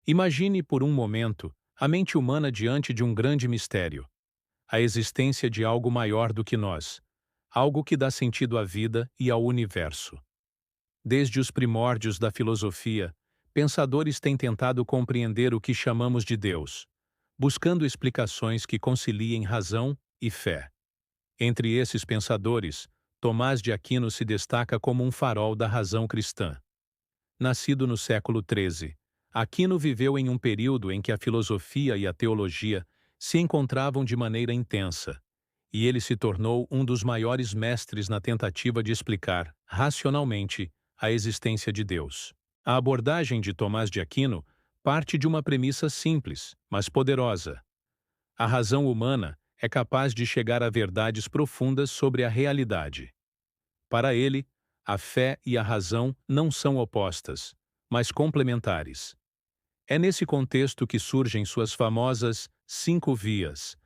Imagine por um momento a mente humana diante de um grande mistério, a existência de algo maior do que nós, algo que dá sentido à vida e ao universo. Desde os primórdios da filosofia, pensadores têm tentado compreender o que chamamos de Deus, buscando explicações que conciliem razão e fé. Entre esses pensadores, Tomás de Aquino se destaca como um farol da razão cristã. Nascido no século XIII, Aquino viveu em um período em que a filosofia e a teologia se encontravam de maneira intensa, e ele se tornou um dos maiores mestres na tentativa de explicar, racionalmente, a existência de Deus. A abordagem de Tomás de Aquino parte de uma premissa simples, mas poderosa. A razão humana é capaz de chegar a verdades profundas sobre a realidade. Para ele, a fé e a razão não são opostas, mas complementares. É nesse contexto que surgem suas famosas 5 vias,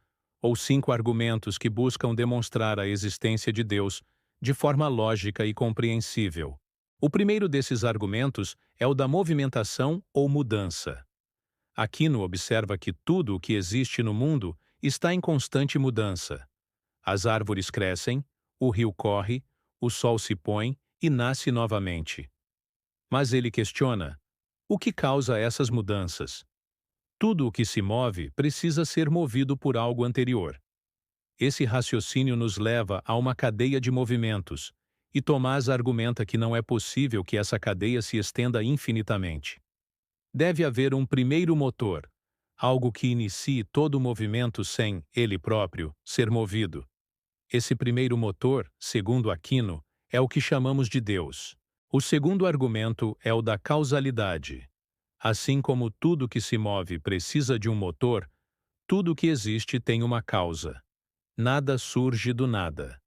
ou 5 argumentos que buscam demonstrar a existência de Deus de forma lógica e compreensível. O primeiro desses argumentos é o da movimentação ou mudança. Aquino observa que tudo o que existe no mundo está em constante mudança. As árvores crescem, o rio corre, o sol se põe e nasce novamente. Mas ele questiona: o que causa essas mudanças? Tudo o que se move precisa ser movido por algo anterior. Esse raciocínio nos leva a uma cadeia de movimentos, e Tomás argumenta que não é possível que essa cadeia se estenda infinitamente. Deve haver um primeiro motor, algo que inicie todo o movimento sem, ele próprio, ser movido. Esse primeiro motor, segundo Aquino, é o que chamamos de Deus. O segundo argumento é o da causalidade. Assim como tudo que se move precisa de um motor, tudo que existe tem uma causa. Nada surge do nada.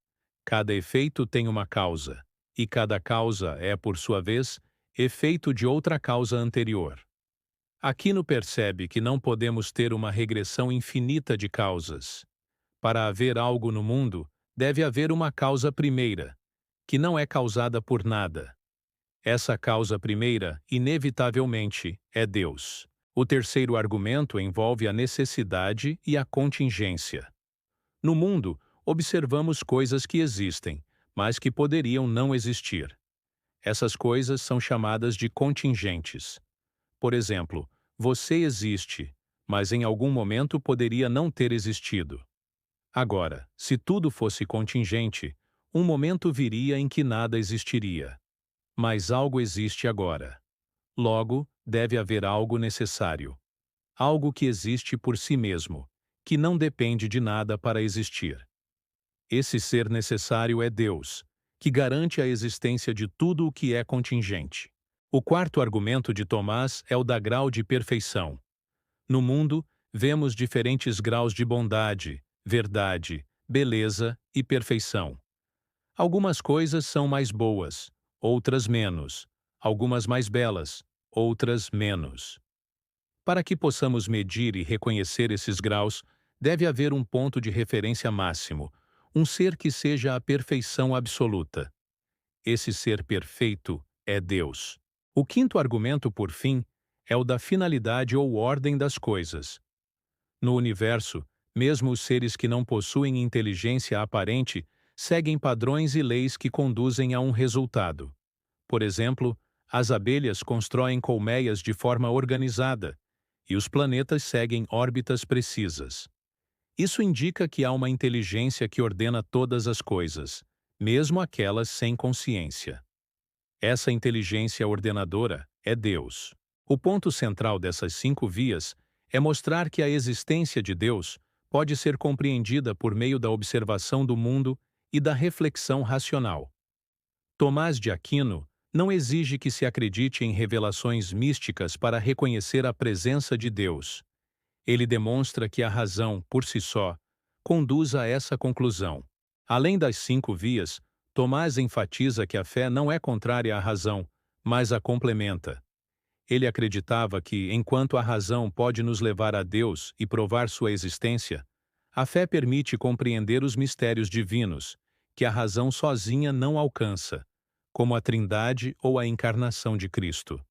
Cada efeito tem uma causa, e cada causa é, por sua vez, efeito de outra causa anterior. Aquino percebe que não podemos ter uma regressão infinita de causas. Para haver algo no mundo, deve haver uma causa primeira, que não é causada por nada. Essa causa primeira, inevitavelmente, é Deus. O terceiro argumento envolve a necessidade e a contingência. No mundo, observamos coisas que existem, mas que poderiam não existir. Essas coisas são chamadas de contingentes. Por exemplo, você existe, mas em algum momento poderia não ter existido. Agora, se tudo fosse contingente, um momento viria em que nada existiria. Mas algo existe agora. Logo, deve haver algo necessário. Algo que existe por si mesmo, que não depende de nada para existir. Esse ser necessário é Deus, que garante a existência de tudo o que é contingente. O quarto argumento de Tomás é o da grau de perfeição. No mundo, vemos diferentes graus de bondade, verdade, beleza e perfeição. Algumas coisas são mais boas, outras menos, algumas mais belas, outras menos. Para que possamos medir e reconhecer esses graus, deve haver um ponto de referência máximo, um ser que seja a perfeição absoluta. Esse ser perfeito é Deus. O quinto argumento, por fim, é o da finalidade ou ordem das coisas. No universo, mesmo os seres que não possuem inteligência aparente seguem padrões e leis que conduzem a um resultado. Por exemplo, as abelhas constroem colmeias de forma organizada, e os planetas seguem órbitas precisas. Isso indica que há uma inteligência que ordena todas as coisas, mesmo aquelas sem consciência. Essa inteligência ordenadora é Deus. O ponto central dessas 5 vias é mostrar que a existência de Deus pode ser compreendida por meio da observação do mundo e da reflexão racional. Tomás de Aquino não exige que se acredite em revelações místicas para reconhecer a presença de Deus. Ele demonstra que a razão, por si só, conduz a essa conclusão. Além das 5 vias, Tomás enfatiza que a fé não é contrária à razão, mas a complementa. Ele acreditava que, enquanto a razão pode nos levar a Deus e provar sua existência, a fé permite compreender os mistérios divinos, que a razão sozinha não alcança, como a Trindade ou a encarnação de Cristo.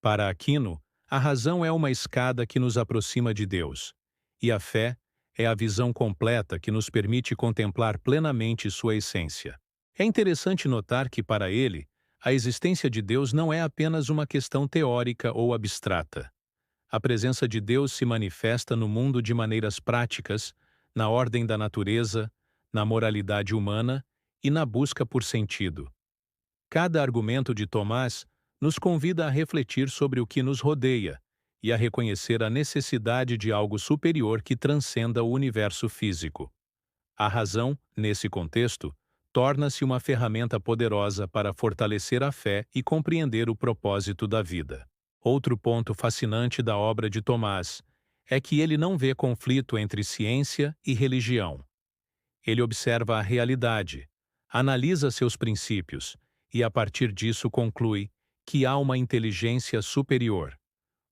Para Aquino, A razão é uma escada que nos aproxima de Deus, e a fé é a visão completa que nos permite contemplar plenamente sua essência. É interessante notar que, para ele, a existência de Deus não é apenas uma questão teórica ou abstrata. A presença de Deus se manifesta no mundo de maneiras práticas, na ordem da natureza, na moralidade humana e na busca por sentido. Cada argumento de Tomás nos convida a refletir sobre o que nos rodeia e a reconhecer a necessidade de algo superior que transcenda o universo físico. A razão, nesse contexto, torna-se uma ferramenta poderosa para fortalecer a fé e compreender o propósito da vida. Outro ponto fascinante da obra de Tomás é que ele não vê conflito entre ciência e religião. Ele observa a realidade, analisa seus princípios e, a partir disso, conclui que há uma inteligência superior.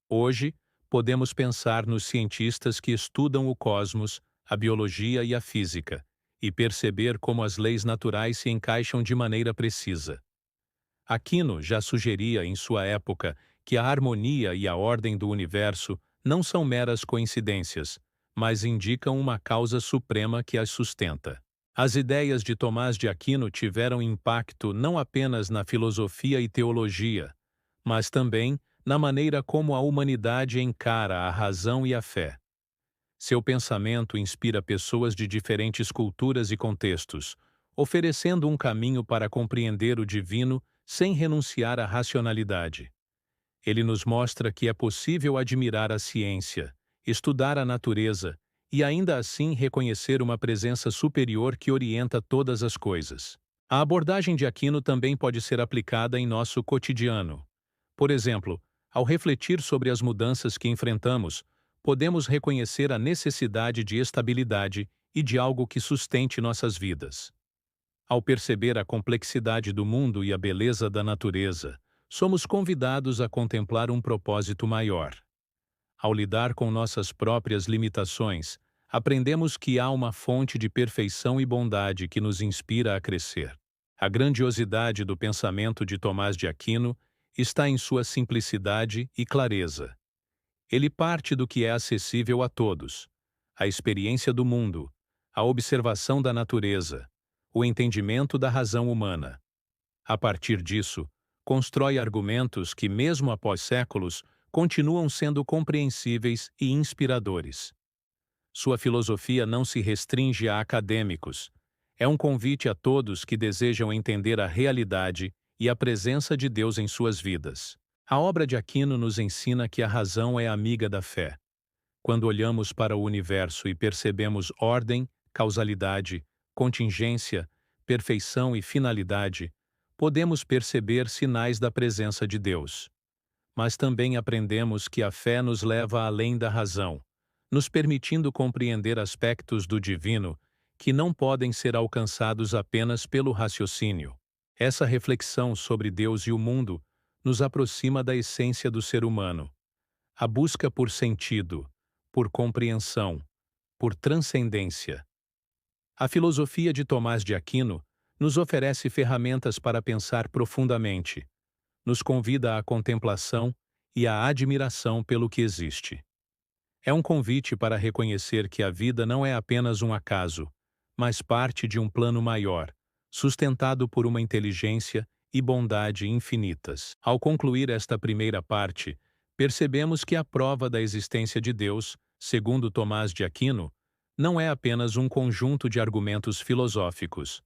Hoje, podemos pensar nos cientistas que estudam o cosmos, a biologia e a física, e perceber como as leis naturais se encaixam de maneira precisa. Aquino já sugeria em sua época que a harmonia e a ordem do universo não são meras coincidências, mas indicam uma causa suprema que as sustenta. As ideias de Tomás de Aquino tiveram impacto não apenas na filosofia e teologia, mas também na maneira como a humanidade encara a razão e a fé. Seu pensamento inspira pessoas de diferentes culturas e contextos, oferecendo um caminho para compreender o divino sem renunciar à racionalidade. Ele nos mostra que é possível admirar a ciência, estudar a natureza e ainda assim reconhecer uma presença superior que orienta todas as coisas. A abordagem de Aquino também pode ser aplicada em nosso cotidiano. Por exemplo, ao refletir sobre as mudanças que enfrentamos, podemos reconhecer a necessidade de estabilidade e de algo que sustente nossas vidas. Ao perceber a complexidade do mundo e a beleza da natureza, somos convidados a contemplar um propósito maior. Ao lidar com nossas próprias limitações, aprendemos que há uma fonte de perfeição e bondade que nos inspira a crescer. A grandiosidade do pensamento de Tomás de Aquino está em sua simplicidade e clareza. Ele parte do que é acessível a todos: a experiência do mundo, a observação da natureza, o entendimento da razão humana. A partir disso, constrói argumentos que, mesmo após séculos, continuam sendo compreensíveis e inspiradores. Sua filosofia não se restringe a acadêmicos. É um convite a todos que desejam entender a realidade e a presença de Deus em suas vidas. A obra de Aquino nos ensina que a razão é amiga da fé. Quando olhamos para o universo e percebemos ordem, causalidade, contingência, perfeição e finalidade, podemos perceber sinais da presença de Deus. Mas também aprendemos que a fé nos leva além da razão, nos permitindo compreender aspectos do divino que não podem ser alcançados apenas pelo raciocínio. Essa reflexão sobre Deus e o mundo nos aproxima da essência do ser humano. A busca por sentido, por compreensão, por transcendência. A filosofia de Tomás de Aquino nos oferece ferramentas para pensar profundamente, nos convida à contemplação e à admiração pelo que existe. É um convite para reconhecer que a vida não é apenas um acaso, mas parte de um plano maior, sustentado por uma inteligência e bondade infinitas. Ao concluir esta primeira parte, percebemos que a prova da existência de Deus, segundo Tomás de Aquino, não é apenas um conjunto de argumentos filosóficos.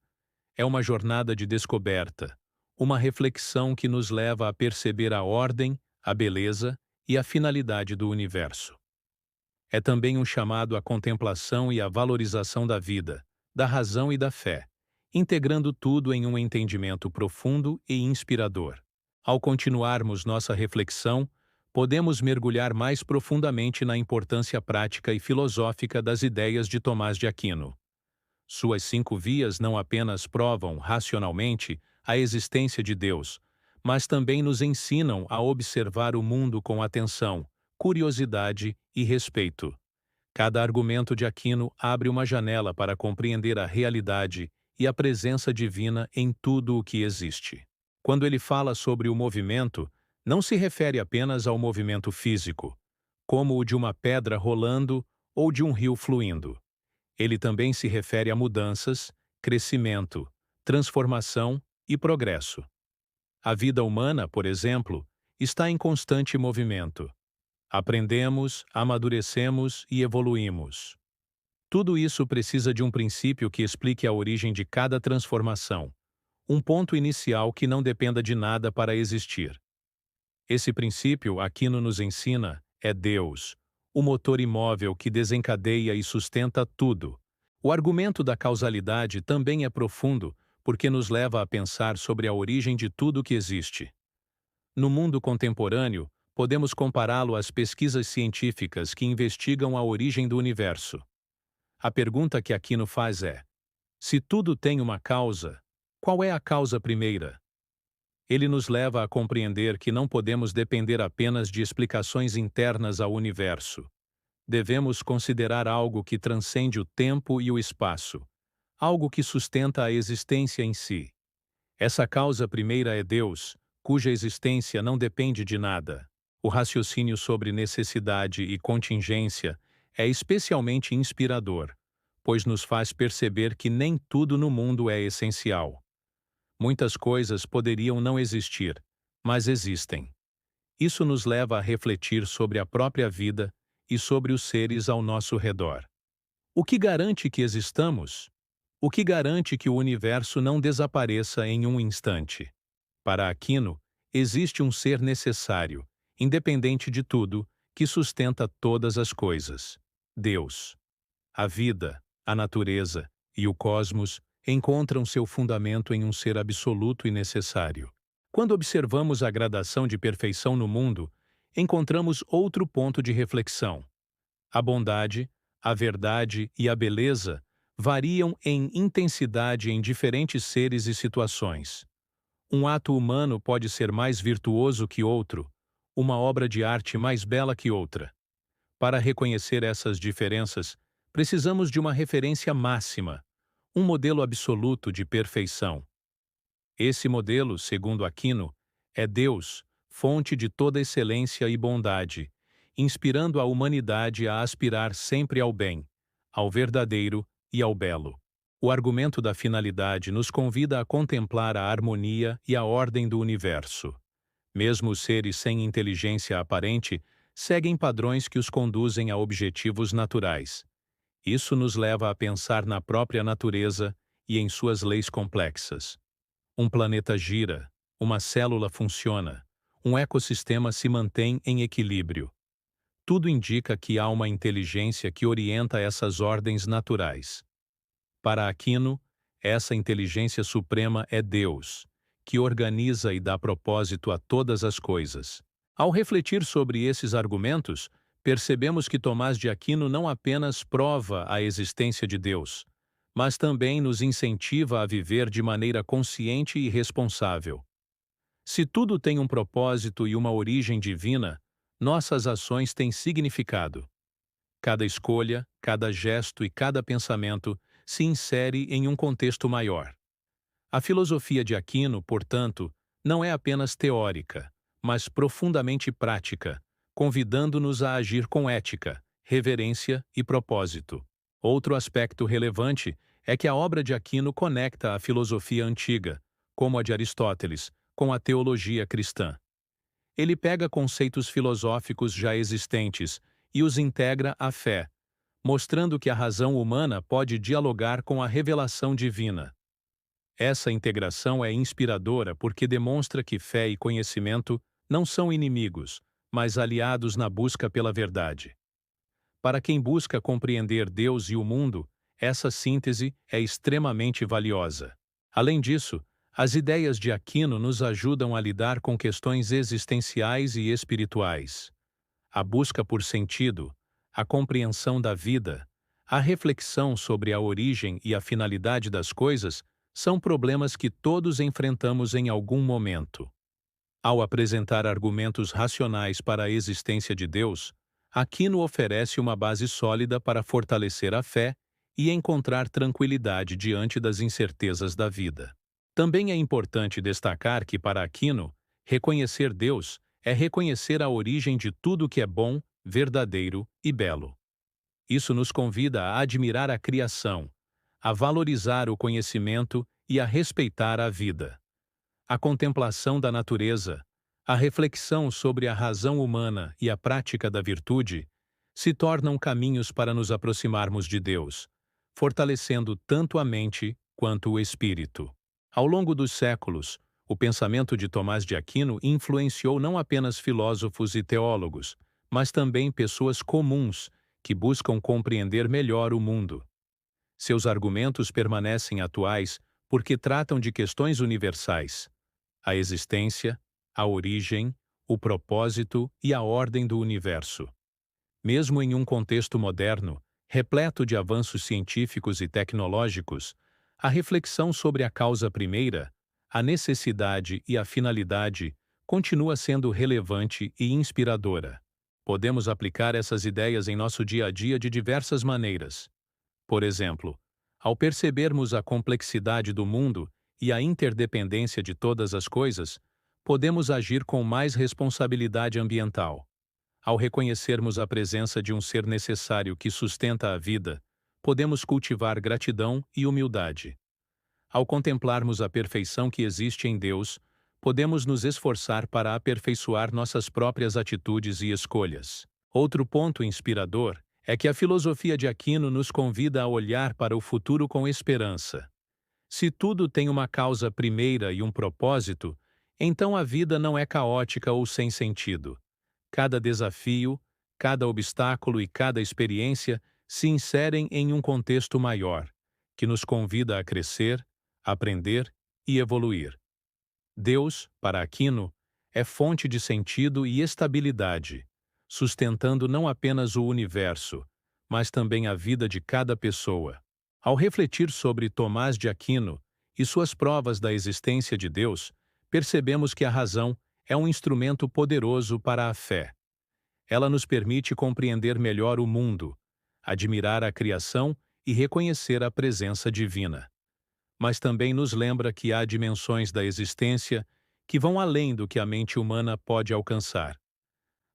É uma jornada de descoberta, uma reflexão que nos leva a perceber a ordem, a beleza e a finalidade do universo. É também um chamado à contemplação e à valorização da vida, da razão e da fé, integrando tudo em um entendimento profundo e inspirador. Ao continuarmos nossa reflexão, podemos mergulhar mais profundamente na importância prática e filosófica das ideias de Tomás de Aquino. Suas 5 vias não apenas provam racionalmente a existência de Deus, mas também nos ensinam a observar o mundo com atenção, curiosidade e respeito. Cada argumento de Aquino abre uma janela para compreender a realidade e a presença divina em tudo o que existe. Quando ele fala sobre o movimento, Não se refere apenas ao movimento físico, como o de uma pedra rolando ou de um rio fluindo. Ele também se refere a mudanças, crescimento, transformação e progresso. A vida humana, por exemplo, está em constante movimento. Aprendemos, amadurecemos e evoluímos. Tudo isso precisa de um princípio que explique a origem de cada transformação, um ponto inicial que não dependa de nada para existir. Esse princípio, Aquino nos ensina, é Deus, o motor imóvel que desencadeia e sustenta tudo. O argumento da causalidade também é profundo, porque nos leva a pensar sobre a origem de tudo que existe. No mundo contemporâneo, podemos compará-lo às pesquisas científicas que investigam a origem do universo. A pergunta que Aquino faz é: se tudo tem uma causa, qual é a causa primeira? Ele nos leva a compreender que não podemos depender apenas de explicações internas ao universo. Devemos considerar algo que transcende o tempo e o espaço, algo que sustenta a existência em si. Essa causa primeira é Deus, cuja existência não depende de nada. O raciocínio sobre necessidade e contingência é especialmente inspirador, pois nos faz perceber que nem tudo no mundo é essencial. Muitas coisas poderiam não existir, mas existem. Isso nos leva a refletir sobre a própria vida e sobre os seres ao nosso redor. O que garante que existamos? O que garante que o universo não desapareça em um instante? Para Aquino, existe um ser necessário, independente de tudo, que sustenta todas as coisas: Deus. A vida, a natureza e o cosmos encontram seu fundamento em um ser absoluto e necessário. Quando observamos a gradação de perfeição no mundo, encontramos outro ponto de reflexão. A bondade, a verdade e a beleza variam em intensidade em diferentes seres e situações. Um ato humano pode ser mais virtuoso que outro, uma obra de arte mais bela que outra. Para reconhecer essas diferenças, precisamos de uma referência máxima, um modelo absoluto de perfeição. Esse modelo, segundo Aquino, é Deus, fonte de toda excelência e bondade, inspirando a humanidade a aspirar sempre ao bem, ao verdadeiro e ao belo. O argumento da finalidade nos convida a contemplar a harmonia e a ordem do universo. Mesmo os seres sem inteligência aparente seguem padrões que os conduzem a objetivos naturais. Isso nos leva a pensar na própria natureza e em suas leis complexas. Um planeta gira, uma célula funciona, um ecossistema se mantém em equilíbrio. Tudo indica que há uma inteligência que orienta essas ordens naturais. Para Aquino, essa inteligência suprema é Deus, que organiza e dá propósito a todas as coisas. Ao refletir sobre esses argumentos, percebemos que Tomás de Aquino não apenas prova a existência de Deus, mas também nos incentiva a viver de maneira consciente e responsável. Se tudo tem um propósito e uma origem divina, nossas ações têm significado. Cada escolha, cada gesto e cada pensamento se insere em um contexto maior. A filosofia de Aquino, portanto, não é apenas teórica, mas profundamente prática, convidando-nos a agir com ética, reverência e propósito. Outro aspecto relevante é que a obra de Aquino conecta a filosofia antiga, como a de Aristóteles, com a teologia cristã. Ele pega conceitos filosóficos já existentes e os integra à fé, mostrando que a razão humana pode dialogar com a revelação divina. Essa integração é inspiradora porque demonstra que fé e conhecimento não são inimigos, mas aliados na busca pela verdade. Para quem busca compreender Deus e o mundo, essa síntese é extremamente valiosa. Além disso, as ideias de Aquino nos ajudam a lidar com questões existenciais e espirituais. A busca por sentido, a compreensão da vida, a reflexão sobre a origem e a finalidade das coisas são problemas que todos enfrentamos em algum momento. Ao apresentar argumentos racionais para a existência de Deus, Aquino oferece uma base sólida para fortalecer a fé e encontrar tranquilidade diante das incertezas da vida. Também é importante destacar que, para Aquino, reconhecer Deus é reconhecer a origem de tudo que é bom, verdadeiro e belo. Isso nos convida a admirar a criação, a valorizar o conhecimento e a respeitar a vida. A contemplação da natureza, a reflexão sobre a razão humana e a prática da virtude se tornam caminhos para nos aproximarmos de Deus, fortalecendo tanto a mente quanto o espírito. Ao longo dos séculos, o pensamento de Tomás de Aquino influenciou não apenas filósofos e teólogos, mas também pessoas comuns que buscam compreender melhor o mundo. Seus argumentos permanecem atuais porque tratam de questões universais: a existência, a origem, o propósito e a ordem do universo. Mesmo em um contexto moderno, repleto de avanços científicos e tecnológicos, a reflexão sobre a causa primeira, a necessidade e a finalidade continua sendo relevante e inspiradora. Podemos aplicar essas ideias em nosso dia a dia de diversas maneiras. Por exemplo, ao percebermos a complexidade do mundo e a interdependência de todas as coisas, podemos agir com mais responsabilidade ambiental. Ao reconhecermos a presença de um ser necessário que sustenta a vida, podemos cultivar gratidão e humildade. Ao contemplarmos a perfeição que existe em Deus, podemos nos esforçar para aperfeiçoar nossas próprias atitudes e escolhas. Outro ponto inspirador é que a filosofia de Aquino nos convida a olhar para o futuro com esperança. Se tudo tem uma causa primeira e um propósito, então a vida não é caótica ou sem sentido. Cada desafio, cada obstáculo e cada experiência se inserem em um contexto maior, que nos convida a crescer, aprender e evoluir. Deus, para Aquino, é fonte de sentido e estabilidade, sustentando não apenas o universo, mas também a vida de cada pessoa. Ao refletir sobre Tomás de Aquino e suas provas da existência de Deus, percebemos que a razão é um instrumento poderoso para a fé. Ela nos permite compreender melhor o mundo, admirar a criação e reconhecer a presença divina. Mas também nos lembra que há dimensões da existência que vão além do que a mente humana pode alcançar.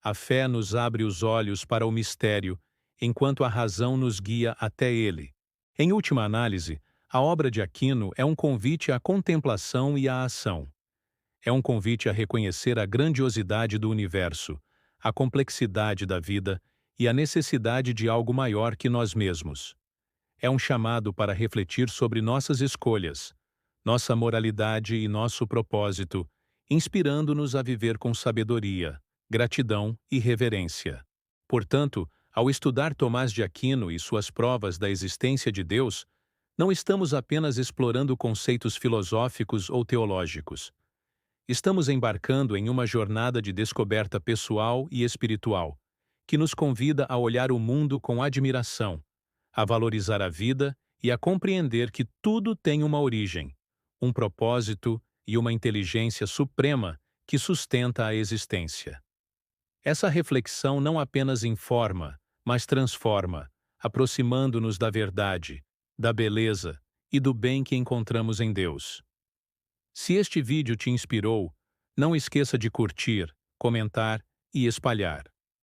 A fé nos abre os olhos para o mistério, enquanto a razão nos guia até ele. Em última análise, a obra de Aquino é um convite à contemplação e à ação. É um convite a reconhecer a grandiosidade do universo, a complexidade da vida e a necessidade de algo maior que nós mesmos. É um chamado para refletir sobre nossas escolhas, nossa moralidade e nosso propósito, inspirando-nos a viver com sabedoria, gratidão e reverência. Portanto, ao estudar Tomás de Aquino e suas provas da existência de Deus, não estamos apenas explorando conceitos filosóficos ou teológicos. Estamos embarcando em uma jornada de descoberta pessoal e espiritual, que nos convida a olhar o mundo com admiração, a valorizar a vida e a compreender que tudo tem uma origem, um propósito e uma inteligência suprema que sustenta a existência. Essa reflexão não apenas informa, mas transforma, aproximando-nos da verdade, da beleza e do bem que encontramos em Deus. Se este vídeo te inspirou, não esqueça de curtir, comentar e espalhar.